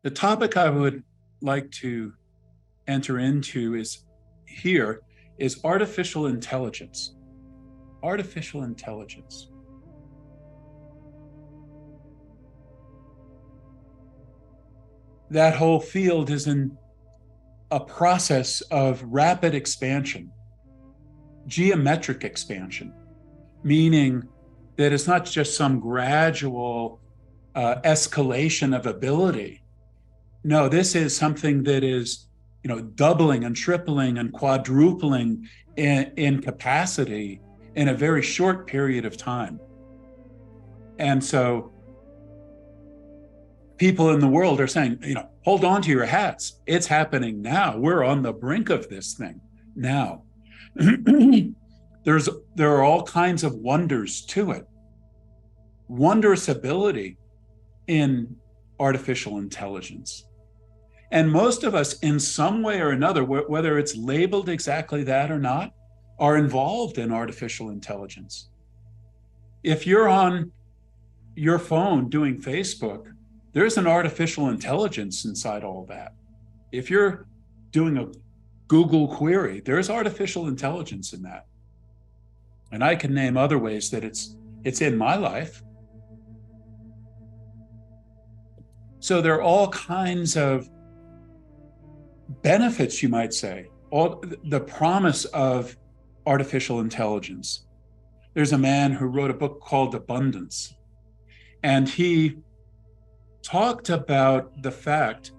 The topic I would like to enter into is artificial intelligence. Artificial intelligence. That whole field is in a process of rapid expansion, geometric expansion, meaning that it's not just some gradual escalation of ability. No, this is something that is, doubling and tripling and quadrupling in capacity in a very short period of time. And so people in the world are saying, hold on to your hats. It's happening now. We're on the brink of this thing now. There are all kinds of wonders to it. Wondrous ability in artificial intelligence. And most of us, in some way or another, whether it's labeled exactly that or not, are involved in artificial intelligence. If you're on your phone doing Facebook, there's an artificial intelligence inside all that. If you're doing a Google query, there's artificial intelligence in that. And I can name other ways that it's in my life. So there are all kinds of benefits, you might say, all the promise of artificial intelligence. There's a man who wrote a book called Abundance, and he talked about the fact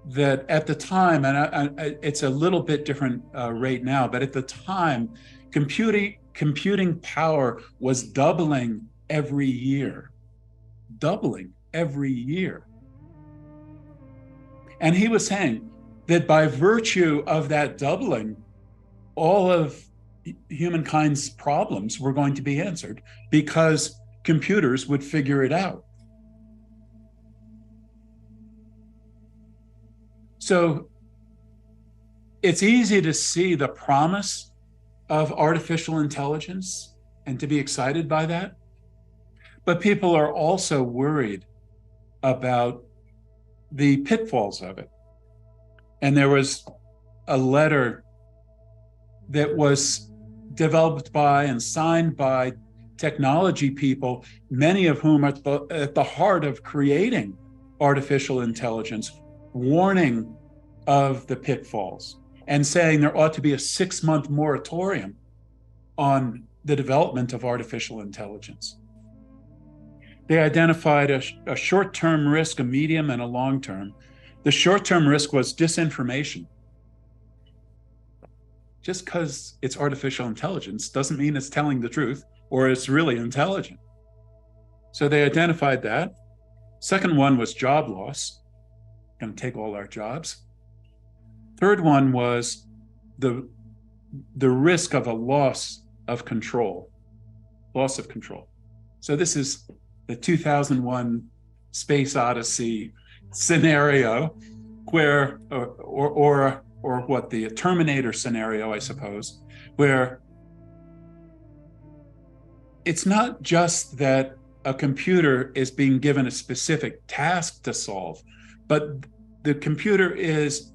that at the time, and it's a little bit different right now, but at the time, computing power was doubling every year. And he was saying that by virtue of that doubling, all of humankind's problems were going to be answered because computers would figure it out. So it's easy to see the promise of artificial intelligence and to be excited by that. But people are also worried about the pitfalls of it. And there was a letter that was developed by and signed by technology people, many of whom are at the heart of creating artificial intelligence, warning of the pitfalls and saying there ought to be a 6-month moratorium on the development of artificial intelligence. They identified a short-term risk, a medium, and a long-term. The short-term risk was disinformation. Just because it's artificial intelligence doesn't mean it's telling the truth or it's really intelligent. So they identified that. Second one was job loss. Going to take all our jobs. Third one was the risk of a loss of control. So this is the 2001 Space Odyssey scenario where, or what the Terminator scenario, I suppose, where it's not just that a computer is being given a specific task to solve, but the computer is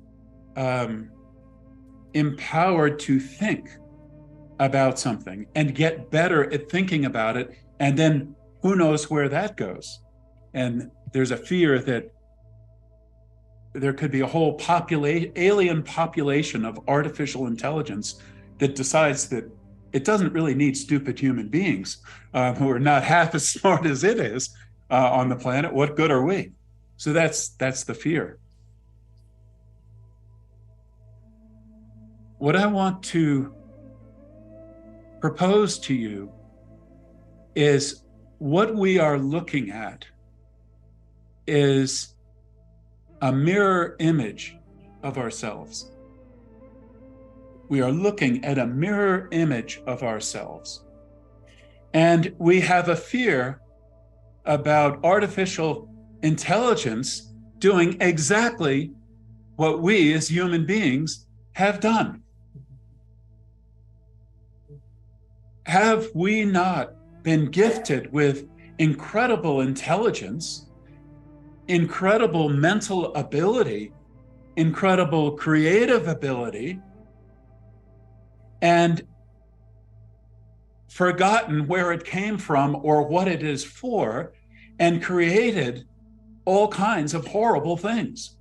empowered to think about something and get better at thinking about it, and then who knows where that goes. And there's a fear that there could be a whole alien population of artificial intelligence that decides that it doesn't really need stupid human beings who are not half as smart as it is on the planet. What good are we? So that's the fear. What I want to propose to you is what we are looking at is a mirror image of ourselves. We are looking at a mirror image of ourselves. And we have a fear about artificial intelligence doing exactly what we as human beings have done. Have we not been gifted with incredible intelligence incredible mental ability, incredible creative ability, and forgotten where it came from or what it is for, and created all kinds of horrible things.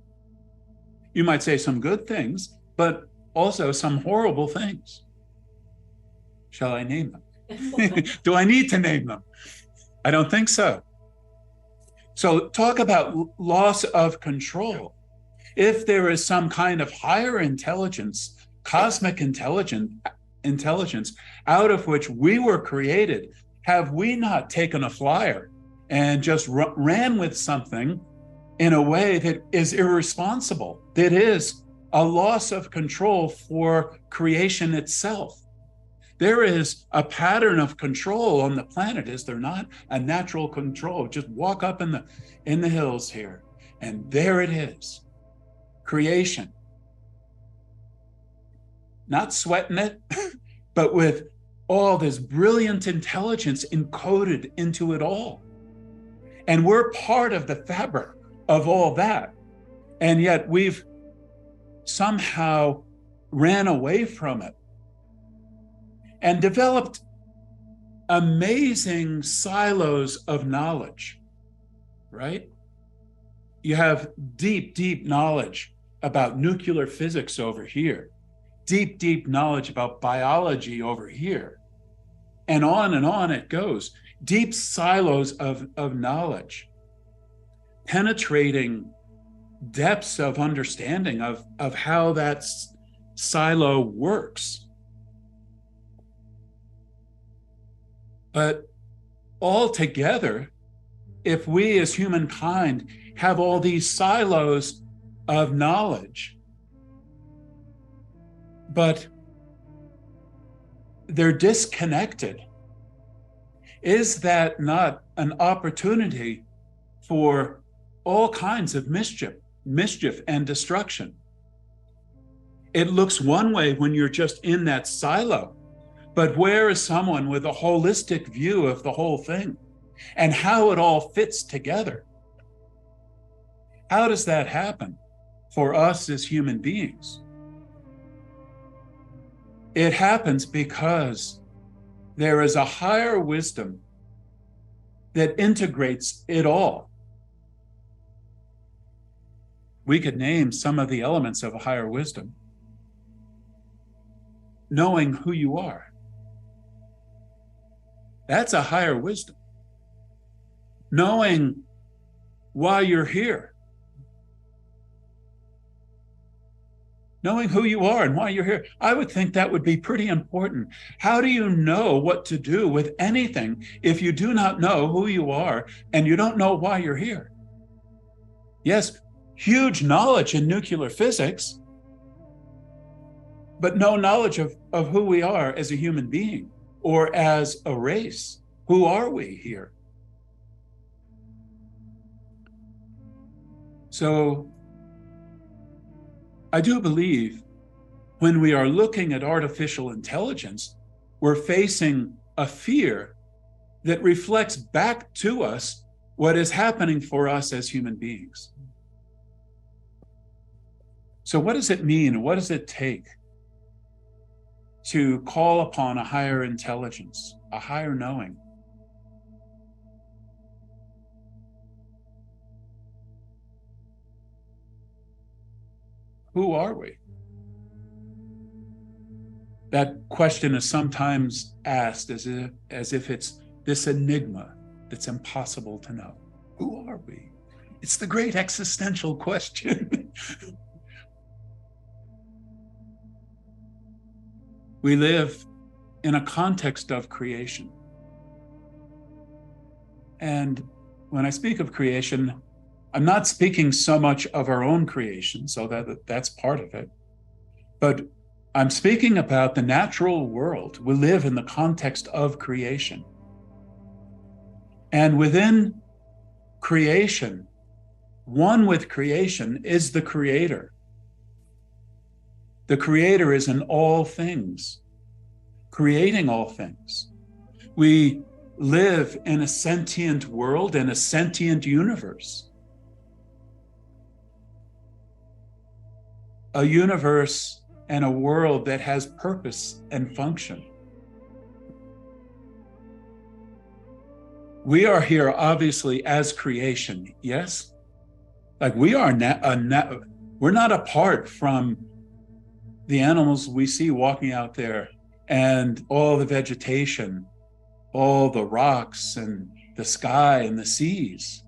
You might say some good things, but also some horrible things. Shall I name them? Do I need to name them? I don't think so. So talk about loss of control. If there is some kind of higher intelligence, cosmic intelligence out of which we were created, have we not taken a flyer and just ran with something in a way that is irresponsible, that is a loss of control for creation itself? There is a pattern of control on the planet, is there not? A natural control. Just walk up in the hills here, and there it is. Creation. Not sweating it, but with all this brilliant intelligence encoded into it all. And we're part of the fabric of all that. And yet we've somehow ran away from it and developed amazing silos of knowledge, right? You have deep, deep knowledge about nuclear physics over here, deep, deep knowledge about biology over here, and on it goes. Deep silos of knowledge, penetrating depths of understanding of how that silo works. But altogether, if we as humankind have all these silos of knowledge, but they're disconnected, is that not an opportunity for all kinds of mischief and destruction? It looks one way when you're just in that silo, but where is someone with a holistic view of the whole thing and how it all fits together? How does that happen for us as human beings? It happens because there is a higher wisdom that integrates it all. We could name some of the elements of a higher wisdom. Knowing who you are. That's a higher wisdom. Knowing why you're here. Knowing who you are and why you're here. I would think that would be pretty important. How do you know what to do with anything if you do not know who you are and you don't know why you're here? Yes, huge knowledge in nuclear physics, but no knowledge of who we are as a human being or as a race. Who are we here? So I do believe when we are looking at artificial intelligence, we're facing a fear that reflects back to us what is happening for us as human beings. So what does it mean? What does it take to call upon a higher intelligence, a higher knowing? Who are we? That question is sometimes asked as if it's this enigma that's impossible to know. Who are we? It's the great existential question. We live in a context of creation. And when I speak of creation, I'm not speaking so much of our own creation, so that's part of it. But I'm speaking about the natural world. We live in the context of creation. And within creation, one with creation is the creator. The creator is in all things, creating all things. We live in a sentient world, in a sentient universe. a universe and a world that has purpose and function. We are here obviously as creation, yes? Like we are we're not apart from the animals we see walking out there and all the vegetation, all the rocks and the sky and the seas.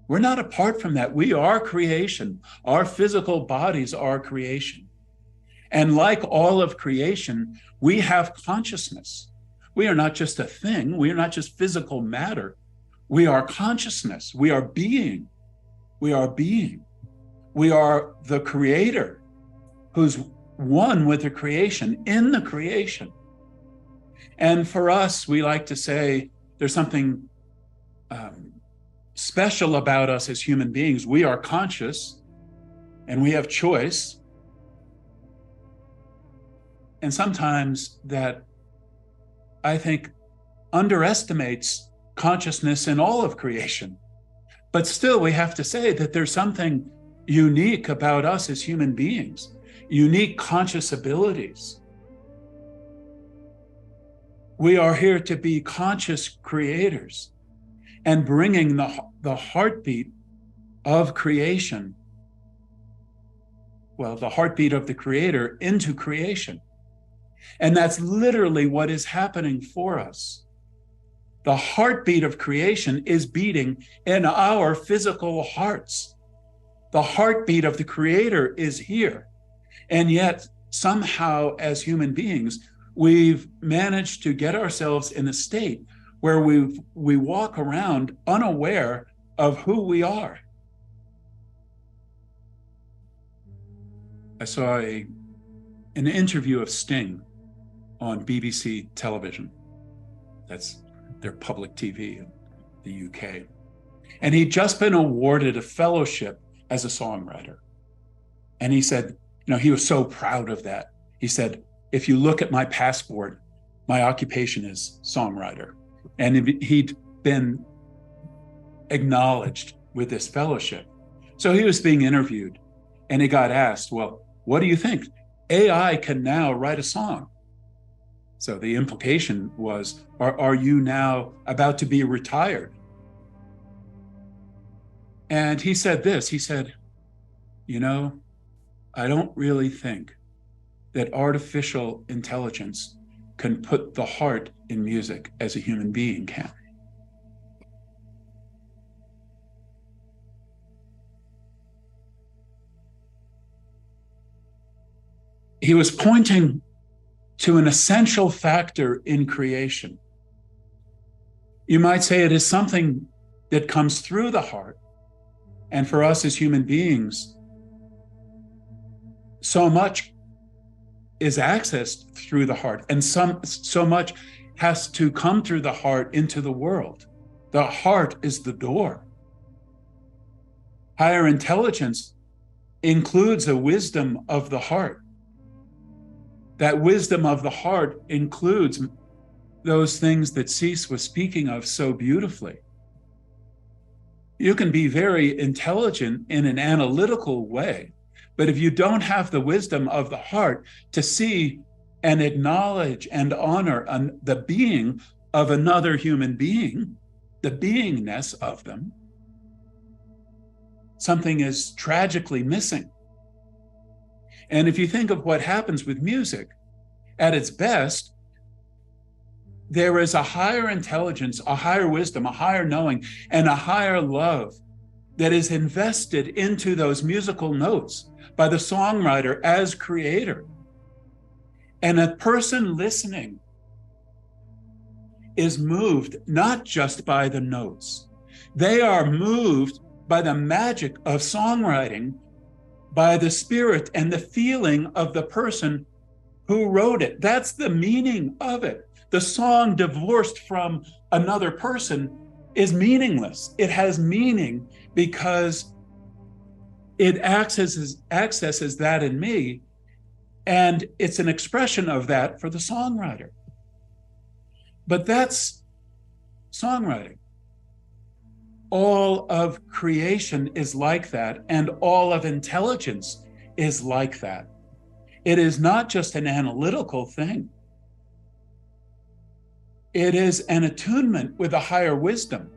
We're not apart from that. We are creation. Our physical bodies are creation. And like all of creation, we have consciousness. We are not just a thing. We are not just physical matter. We are consciousness. We are being. We are being. We are the creator who's one with the creation, in the creation. And for us, we like to say there's something special about us as human beings. We are conscious and we have choice. And sometimes that, I think, underestimates consciousness in all of creation. But still, we have to say that there's something unique about us as human beings, unique conscious abilities. We are here to be conscious creators and bringing the heartbeat of creation, well, the heartbeat of the creator into creation. And that's literally what is happening for us. The heartbeat of creation is beating in our physical hearts. The heartbeat of the creator is here. And yet, somehow, as human beings, we've managed to get ourselves in a state where we walk around unaware of who we are. I saw an interview of Sting on BBC television. That's their public TV in the UK. And he'd just been awarded a fellowship as a songwriter. And he said, he was so proud of that. He said, if you look at my passport, my occupation is songwriter. And he'd been acknowledged with this fellowship. So he was being interviewed and he got asked, well, what do you think? AI can now write a song. So the implication was, are you now about to be retired? And he said this, he said, I don't really think that artificial intelligence can put the heart in music as a human being can. He was pointing to an essential factor in creation. You might say it is something that comes through the heart. And for us as human beings, so much is accessed through the heart, and so much has to come through the heart into the world. The heart is the door. Higher intelligence includes a wisdom of the heart. That wisdom of the heart includes those things that Cease was speaking of so beautifully. You can be very intelligent in an analytical way, but if you don't have the wisdom of the heart to see and acknowledge and honor the being of another human being, the beingness of them, something is tragically missing. And if you think of what happens with music, at its best, there is a higher intelligence, a higher wisdom, a higher knowing, and a higher love that is invested into those musical notes by the songwriter as creator. And a person listening is moved not just by the notes. They are moved by the magic of songwriting, by the spirit and the feeling of the person who wrote it. That's the meaning of it. The song divorced from another person is meaningless. It has meaning because it accesses that in me, and it's an expression of that for the songwriter. But that's songwriting. All of creation is like that, and all of intelligence is like that. It is not just an analytical thing. It is an attunement with a higher wisdom,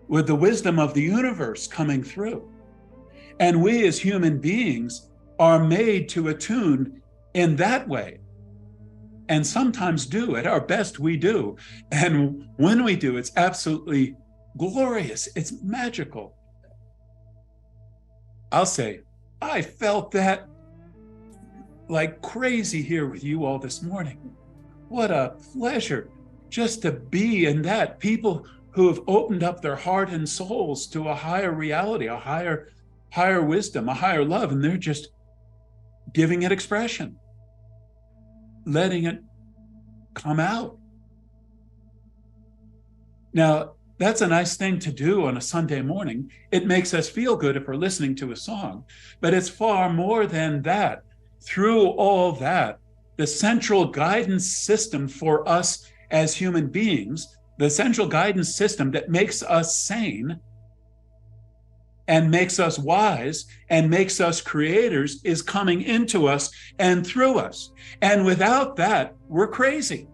with the wisdom of the universe coming through. And we as human beings are made to attune in that way. And sometimes do. At our best, we do. And when we do, it's absolutely glorious. It's magical. I'll say, I felt that like crazy here with you all this morning. What a pleasure just to be in that. People who have opened up their heart and souls to a higher reality, a higher wisdom, a higher love, and they're just giving it expression, letting it come out. Now, that's a nice thing to do on a Sunday morning. It makes us feel good if we're listening to a song, but it's far more than that. Through all that, the central guidance system for us as human beings, the central guidance system that makes us sane and makes us wise and makes us creators, is coming into us and through us. And without that, we're crazy,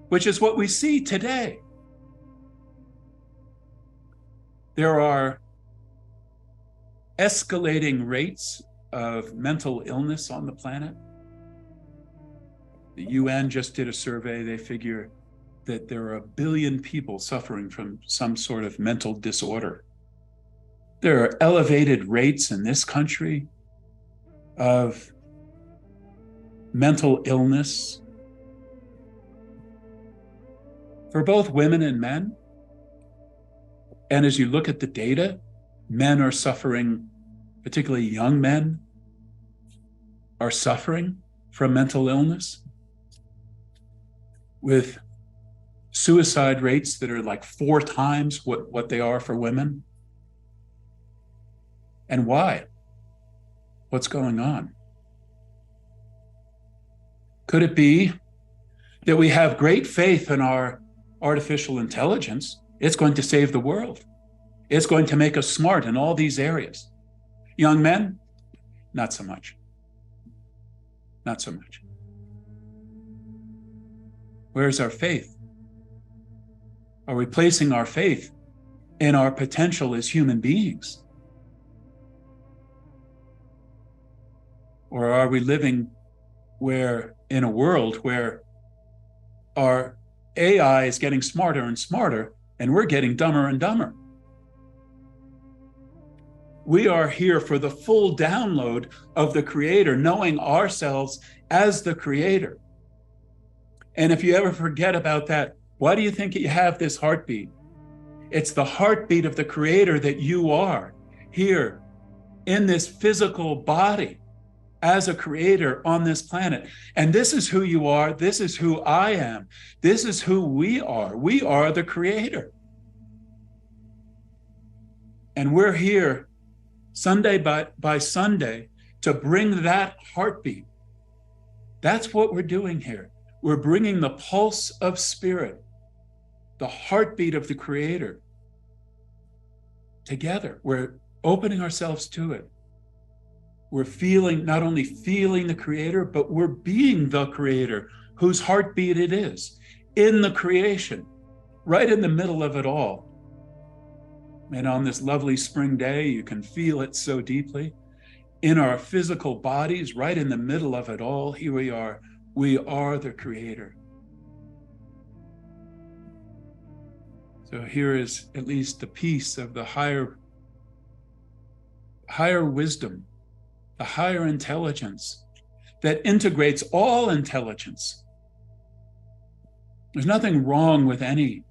which is what we see today. There are escalating rates of mental illness on the planet. The UN just did a survey. They figure that there are 1 billion people suffering from some sort of mental disorder. There are elevated rates in this country of mental illness for both women and men. And as you look at the data, men are suffering, particularly young men are suffering from mental illness, with suicide rates that are like 4 times what they are for women. And why? What's going on? Could it be that we have great faith in our artificial intelligence? It's going to save the world. It's going to make us smart in all these areas. Young men, not so much. Not so much. Where's our faith? Are we placing our faith in our potential as human beings? Or are we living in a world where our AI is getting smarter and smarter, and we're getting dumber and dumber? We are here for the full download of the Creator, knowing ourselves as the Creator. And if you ever forget about that, why do you think you have this heartbeat? It's the heartbeat of the Creator that you are here in this physical body as a creator on this planet. And this is who you are. This is who I am. This is who we are. We are the Creator. And we're here Sunday by Sunday to bring that heartbeat. That's what we're doing here. We're bringing the pulse of spirit, the heartbeat of the Creator, together. We're opening ourselves to it. We're not only feeling the Creator, but we're being the Creator, whose heartbeat it is, in the creation, right in the middle of it all. And on this lovely spring day, you can feel it so deeply. In our physical bodies, right in the middle of it all, here we are. We are the Creator. So here is at least the piece of the higher wisdom, the higher intelligence that integrates all intelligence. There's nothing wrong with any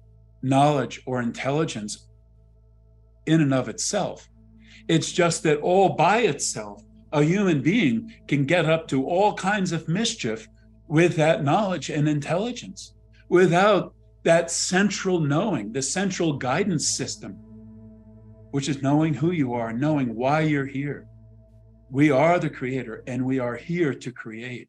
knowledge or intelligence in and of itself. It's just that all by itself, a human being can get up to all kinds of mischief with that knowledge and intelligence, without that central knowing, the central guidance system, which is knowing who you are, knowing why you're here. We are the Creator, and we are here to create.